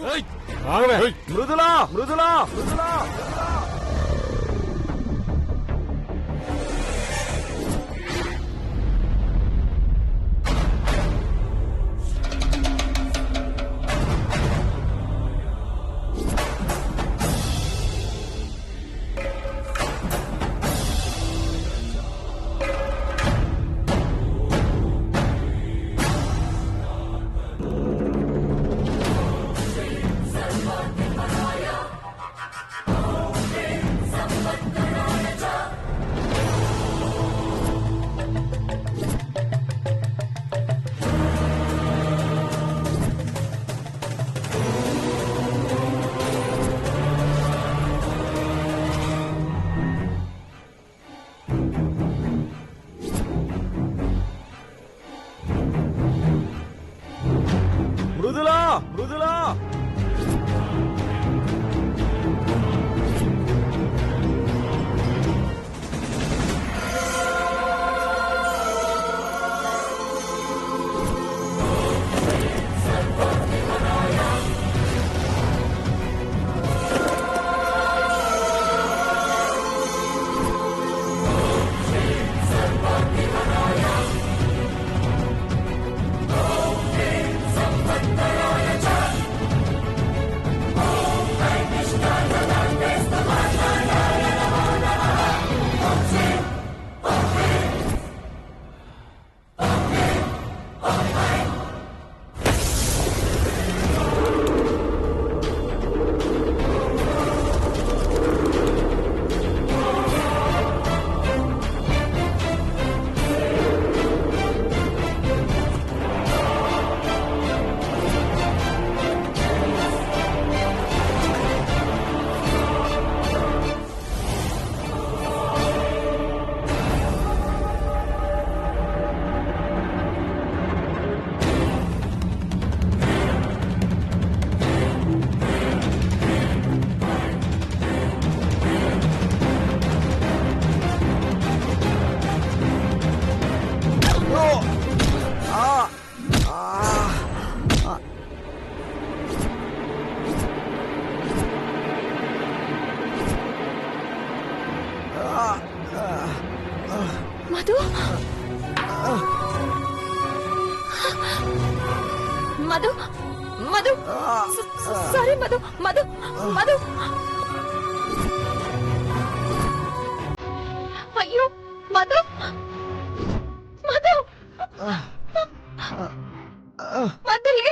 మృదులా మృదులా మృదులా మృదులా మృదులా Madhu Madhu Madhu sorry Madhu Madhu Madhu అయ్యో మధు మధు మధులే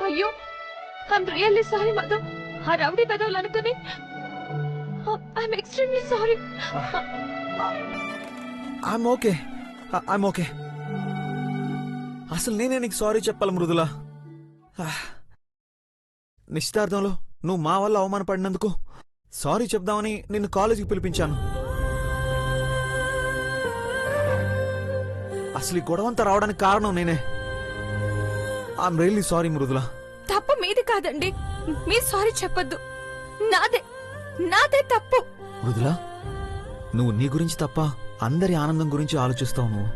అయ్యో I'm really sorry Madhu ఆ రౌడీ పెదవులు అనుకుని I'm extremely sorry I'm okay అసలు నేనే నీకు సారీ చెప్పాలి మృదులా. నిశ్చితార్థంలో నువ్వు మా వల్ల అవమానపడినందుకు సారీ చెప్దామని నిన్ను కాలేజీకి పిలిపించాను. అసలు ఈ గొడవంతా రావడానికి కారణం నేనే. ఐఎమ్ రియల్లీ సారీ మృదులా. తప్పు మీది కాదండి, మీరు సారీ చెప్పొద్దు, నాదే తప్పు. మృదులా, నువ్వు నీ గురించి తప్ప అందరి ఆనందం గురించి ఆలోచిస్తావు. నువ్వు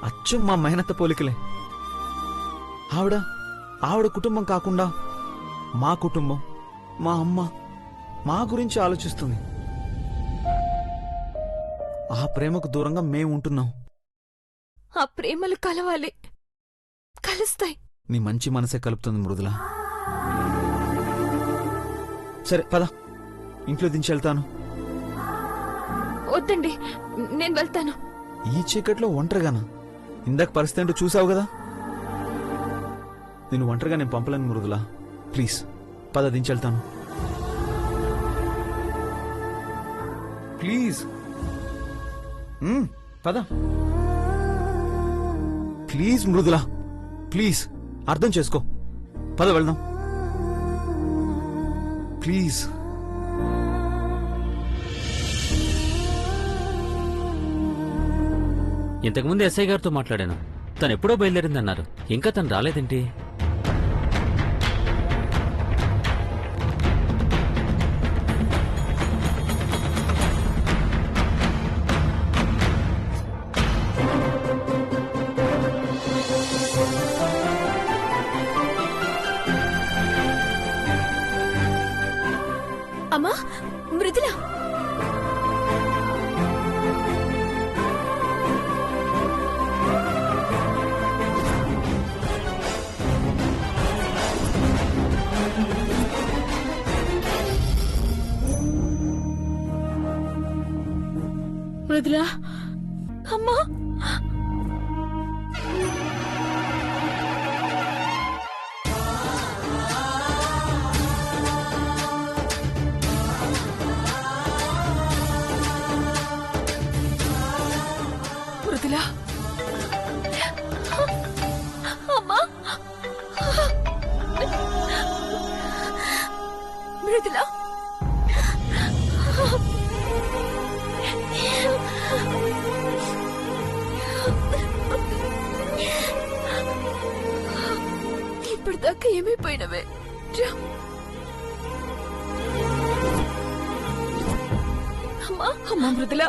అచ్చం మా మేనత్త పోలికలే. ఆవిడ కుటుంబం కాకుండా మా కుటుంబం, మా అమ్మ, మా గురించి ఆలోచిస్తుంది. ఆ ప్రేమకు దూరంగా మేము ఉంటున్నాం. ఆ ప్రేమలు కలవాలి, కలుస్తాయి. నీ మంచి మనసే కలుపుతుంది మృదుల. సరే పద, ఇంట్లో దించి వెళ్తాను. వద్దండి, నేను వెళ్తాను. ఈ చీకట్లో ఒంటరిగానా? ఇందాక పరిస్థితి ఏంటో చూసావు కదా. నేను ఒంటరిగా నేను పంపలేను మృదుల. ప్లీజ్ పద, దించి వెళ్తాను. ప్లీజ్ పద. ప్లీజ్ మృదుల, ప్లీజ్ అర్థం చేసుకో. పద వెళ్దాం ప్లీజ్. ఇంతకుముందు ఎస్ఐ గారితో మాట్లాడాను. తను ఎప్పుడో బయలుదేరిందన్నారు. ఇంకా తను రాలేదేంటి? అమ్మా, మృదుల. మృదుల, అమ్మా. మృదుల, అమ్మా. మృదుల, ఇప్పటిదాకా ఏమైపోయినవే? అమ్మా, అమ్మా మృదుల.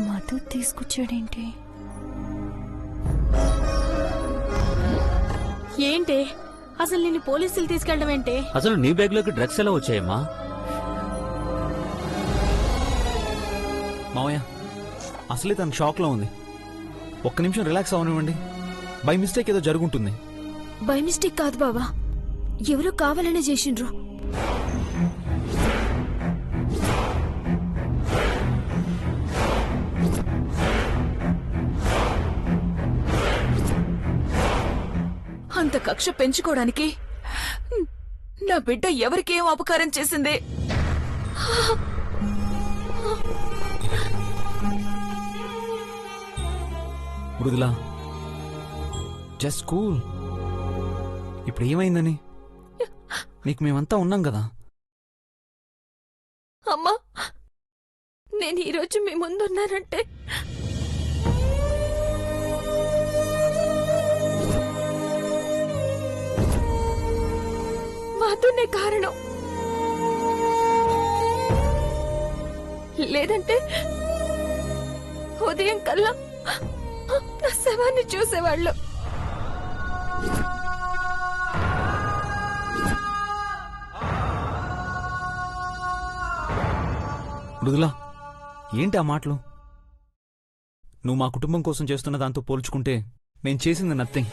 మధు తీసుకొచ్చాడేంటి? ఏంటి అసలు నిన్ను పోలీసులు తీసుకెళ్ళడం ఏంటి? అసలు నీ బ్యాగ్ లోకి డ్రగ్స్ ఎలా వచ్చాయమ్మా? మావయ్య, అసలే తన షాక్ లో ఉంది. ఒక్క నిమిషం రిలాక్స్ అవనివ్వండి. బై మిస్టేక్ ఏదో జరుగుంటుంది. బై మిస్టేక్ కాదు బావా, ఎవరో కావాలనే చేసిండ్రు. అంత కక్ష పెంచుకోవడానికి నా బిడ్డ ఎవరికేం అపకారం చేసింది? Mridula, just cool. ఇప్పుడు ఏమైందని? నీకు మేమంతా ఉన్నాం కదా. అమ్మా, నేను ఈరోజు మీ ముందున్నానంటే మాతోనే కారణం. లేదంటే ఉదయం కల్లా నా శవాన్ని చూసేవాళ్ళు. మృదుల, ఏంటి ఆ మాటలు? నువ్వు మా కుటుంబం కోసం చేస్తున్న దాంతో పోల్చుకుంటే నేను చేసింది నథింగ్.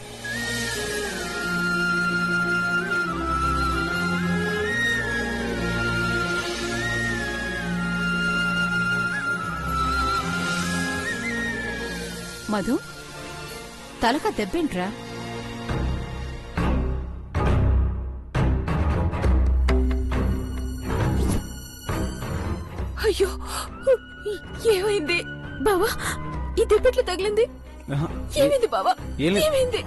మధు, తలక దెబ్బేంట్రా? అయ్యో, ఏమైంది బావా? ఈ దెబ్బెట్లు తగిలింది. ఆహా, ఏమైంది బావా? ఏం లేదు. ఏమైంది?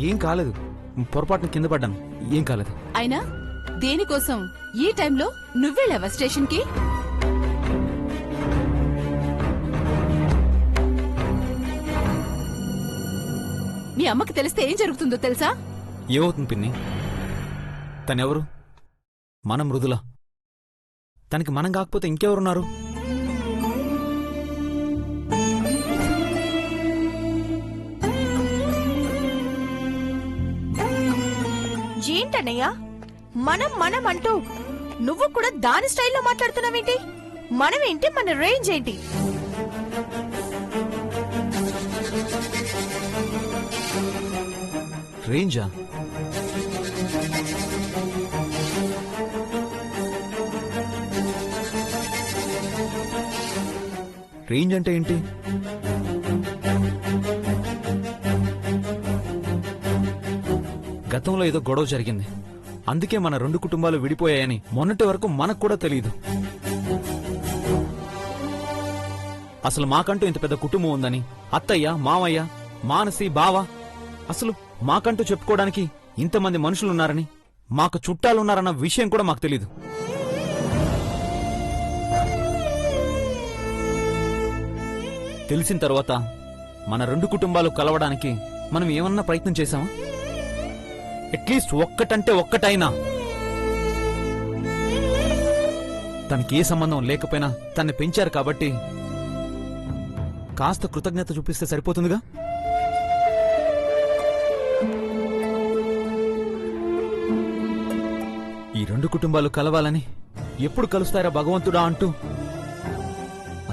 ఏం కాలేదు. పొరపాటున కింద పడ్డాను. ఏం కాలేదు. అయినా దేనికోసం ఈ టైంలో నువ్వెళ్ళావా స్టేషన్ కి? మీ అమ్మకి తెలిస్తే ఏం జరుగుతుందో తెలుసా? ఏమవుతుంది పిన్ని? తనెవరు? మన మృదుల. తనకి మనం కాకపోతే ఇంకెవరున్నారు? ఏంటన్నయ్యా మనం మనం అంటూ నువ్వు కూడా దాని స్టైల్లో మాట్లాడుతున్నావేంటి? మనమేంటి, మన రేంజ్ ఏంటి? రేంజా? రేంజ్ అంటే ఏంటి? గతంలో ఏదో గొడవ జరిగింది, అందుకే మన రెండు కుటుంబాలు విడిపోయాయని మొన్నటి వరకు మనకు కూడా తెలియదు. అసలు మాకంటూ ఇంత పెద్ద కుటుంబం ఉందని, అత్తయ్య, మామయ్య, మానసి, బావ, అసలు మాకంటూ చెప్పుకోవడానికి ఇంతమంది మనుషులున్నారని, మాకు చుట్టాలున్నారన్న విషయం కూడా మాకు తెలీదు. తెలిసిన తర్వాత మన రెండు కుటుంబాలు కలవడానికి మనం ఏమన్నా ప్రయత్నం చేశామా? అట్లీస్ట్ ఒక్కటంటే ఒక్కటైనా. తనకి ఏ సంబంధం లేకపోయినా తన్ని పెంచారు కాబట్టి కాస్త కృతజ్ఞత చూపిస్తే సరిపోతుందిగా. ఈ రెండు కుటుంబాలు కలవాలని ఎప్పుడు కలుస్తారా భగవంతుడా అంటూ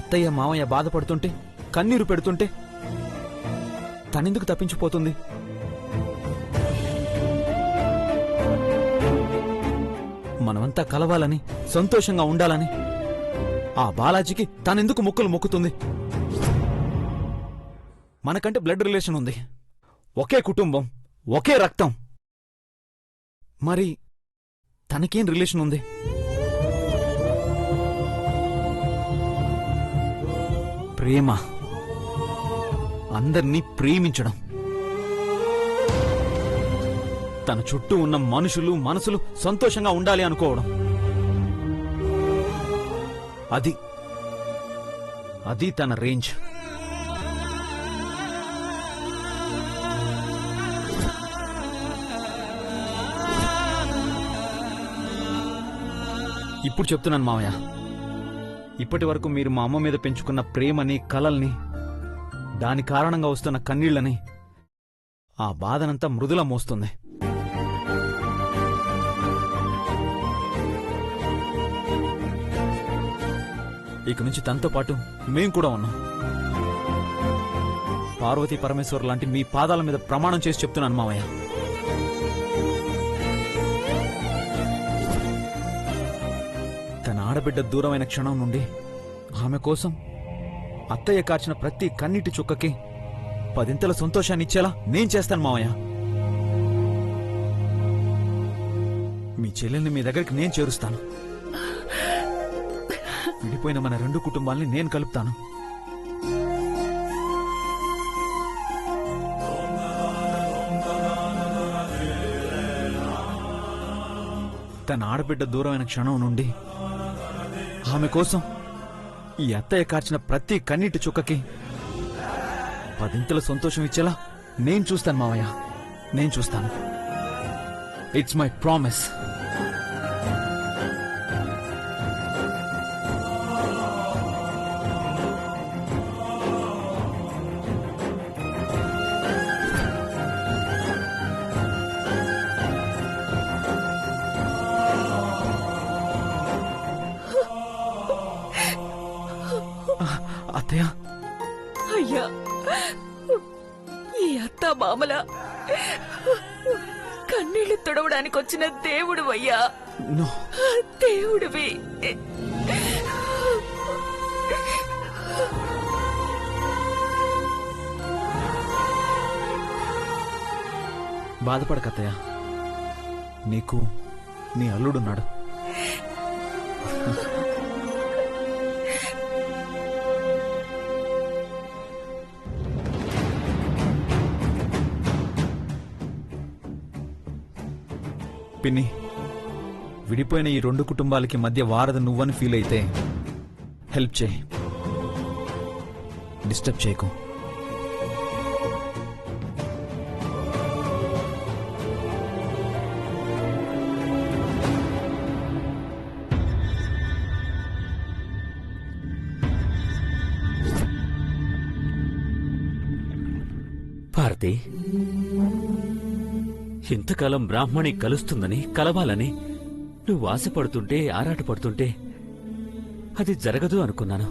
అత్తయ్య, మామయ్య బాధపడుతుంటే, కన్నీరు పెడుతుంటే తనెందుకు తప్పించిపోతుంది? మనమంతా కలవాలని, సంతోషంగా ఉండాలని ఆ బాలాజీకి తనెందుకు ముక్కులు మొక్కుతుంది? మనకంటే బ్లడ్ రిలేషన్ ఉంది, ఒకే కుటుంబం, ఒకే రక్తం. మరి తనకేం రిలేషన్ ఉంది? ప్రేమ, అందర్నీ ప్రేమించడం, తన చుట్టూ ఉన్న మనుషులు, మనసులు సంతోషంగా ఉండాలి అనుకోవడం. అది తన రేంజ్. ఇప్పుడు చెప్తున్నాను మావయ్య, ఇప్పటి వరకు మీరు మా అమ్మ మీద పెంచుకున్న ప్రేమని, కలల్ని, దాని కారణంగా వస్తున్న కన్నీళ్లని, ఆ బాధనంతా మృదుల మోస్తుంది. ఇక నుంచి తనతో పాటు మేం కూడా ఉన్నాం. పార్వతీ పరమేశ్వర్ లాంటి మీ పాదాల మీద ప్రమాణం చేసి చెప్తున్నాను మావయ్య, తన ఆడబిడ్డ దూరమైన క్షణం నుండి ఆమె కోసం అత్తయ్య కార్చిన ప్రతి కన్నీటి చుక్కకి 10 సంతోషాన్ని ఇచ్చేలా నేను చేస్తాను మావయ్య. మీ చెల్లెల్ని మీ దగ్గరికి నేను చేరుస్తాను. విడిపోయిన మన రెండు కుటుంబాల్ని నేను కలుపుతాను. తన ఆడబిడ్డ దూరమైన క్షణం నుండి ఆమె కోసం ఈ అత్తయ్య కార్చిన ప్రతి కన్నీటి చుక్కకి 10 సంతోషం ఇచ్చేలా నేను చూస్తాను మావయ్య, నేను చూస్తాను. It's my promise. అత్తయ్య, అయ్యా, ఈ అత్త మామల కన్నీళ్లు తుడవడానికి వచ్చిన దేవుడు అయ్యా, నో, దేవుడివి. బాధపడకత్తయ్య, నీకు నీ అల్లుడున్నాడు. పిన్ని, విడిపోయిన ఈ రెండు కుటుంబాలకి మధ్య వారధి నువ్వని ఫీల్ అయితే హెల్ప్ చేయి, డిస్టర్బ్ చేయకు. భారతి, ఇంతకాలం బ్రాహ్మణి కలుస్తుందని, కలవాలని నువ్వు ఆశపడుతుంటే, ఆరాటపడుతుంటే అది జరగదు అనుకున్నాను.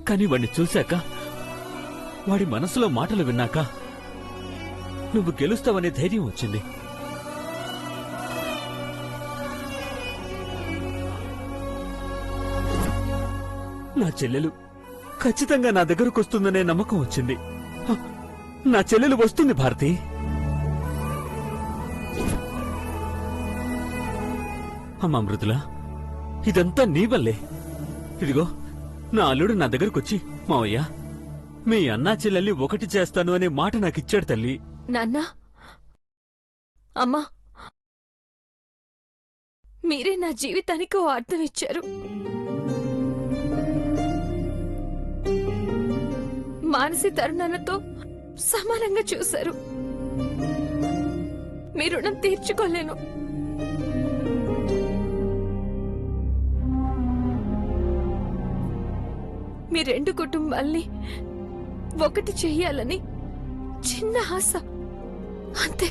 కాని వాణ్ణి చూశాక, వాడి మనసులో మాటలు విన్నాక నువ్వు గెలుస్తావనే ధైర్యం వచ్చింది. నా చెల్లెలు ఖచ్చితంగా నా దగ్గరకు వస్తుందనే నమ్మకం వచ్చింది. నా చెల్లెలు వస్తుంది భారతి. అమ్మా మృదుల, ఇదంతా నీ వల్లే. ఇదిగో నా అల్లుడు నా దగ్గరకొచ్చి, మావయ్య మీ అన్నా చెల్లెల్ని ఒకటి చేస్తాను అనే మాట నాకిచ్చాడు తల్లి. నాన్నా, అమ్మా, మీరే నా జీవితానికి ఓ అర్థం ఇచ్చారు. మానసి తరుణాలతో సమానంగా చూశారు. మీ రుణం తీర్చుకోలేను. మీ రెండు కుటుంబాల్ని ఒకటి చెయ్యాలని చిన్న ఆశ, అంతే.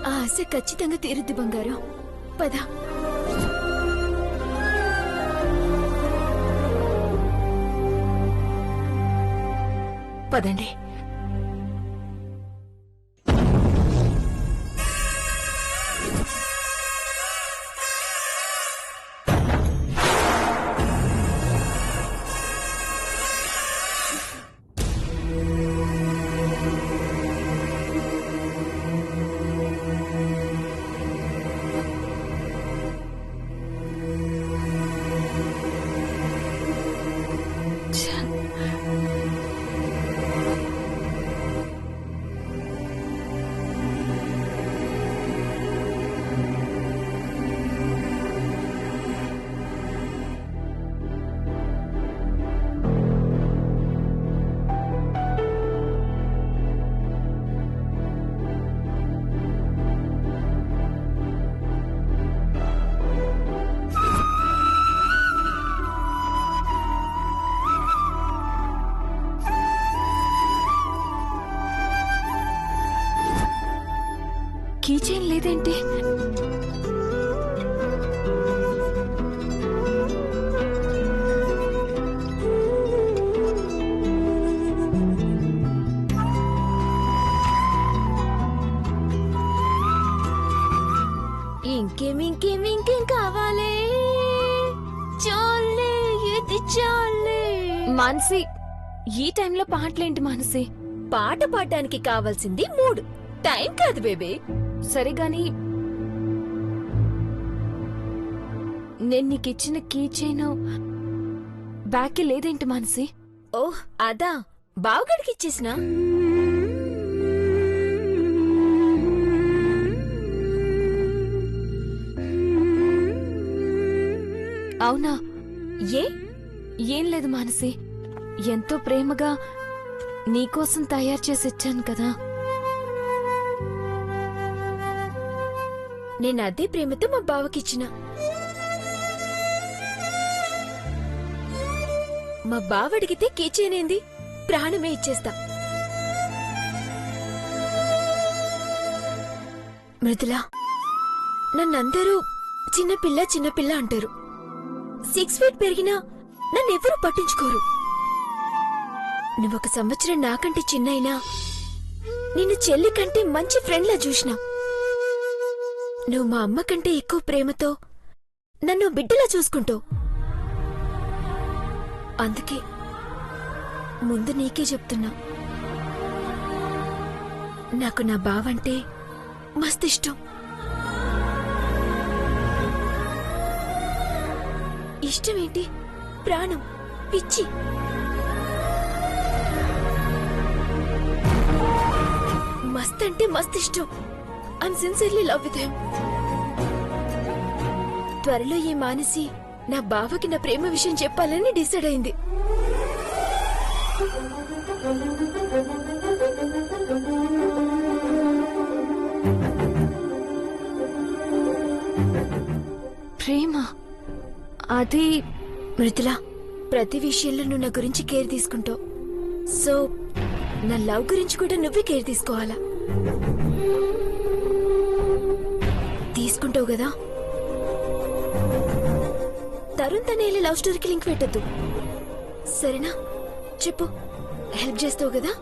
ఆ ఆశ ఖచ్చితంగా తీరుద్ది బంగారం. పద. పదండి. కీచైన్ లేదేంటి? ఇంకేం కావాలి? చాలే, ఇది చాలే. మానసి, ఈ టైంలో పాటలేంటి మానసి? పాట పాడడానికి కావాల్సింది మూడు, టైం కాదు బేబీ. సరిగాని నేను నీకిచ్చిన కీ చైన్ బ్యాగ్ లేదేంటి మానసి? ఓహ్ అదా, బావగడికి ఇచ్చేసినా. అవునా? ఏం లేదు మానసి, ఎంతో ప్రేమగా నీకోసం తయారు చేసి ఇచ్చాను కదా. నేను అదే ప్రేమతో మా బావకిచ్చిన. మా బావడిగితే కీచేనేంది, ప్రాణమే ఇచ్చేస్తా. మృదులా, నన్నందరూ చిన్నపిల్ల అంటారు. 6 ఫీట్ పెరిగినా నన్నెవరూ పట్టించుకోరు. నువ్వొక సంవత్సరం నాకంటే చిన్నైనా నిన్ను చెల్లి కంటే మంచి ఫ్రెండ్లా చూసినా. నువ్వు మా అమ్మ కంటే ఎక్కువ ప్రేమతో నన్ను బిడ్డలా చూసుకుంటావు. అందుకే ముందు నీకే చెప్తున్నా, నాకు నా బావంటే మస్తు ఇష్టం. ఇష్టమేంటి, ప్రాణం, పిచ్చి. మస్త్ మస్త్ ఇష్టం. I'm sincerely love with him. త్వరలో ఈ మానసి నా బావకి నా ప్రేమ విషయం చెప్పాలని డిసైడ్ అయింది. ప్రేమ అది మృదులా, ప్రతి విషయంలో నువ్వు నా గురించి కేర్ తీసుకుంటావు. సో నా లవ్ గురించి కూడా నువ్వే కేర్ తీసుకోవాలా. చేసుకుంటావు కదా? తరుణ్ తన లవ్ స్టోరీకి లింక్ పెట్టద్దు, సరేనా? చెప్పు, హెల్ప్ చేస్తావు కదా?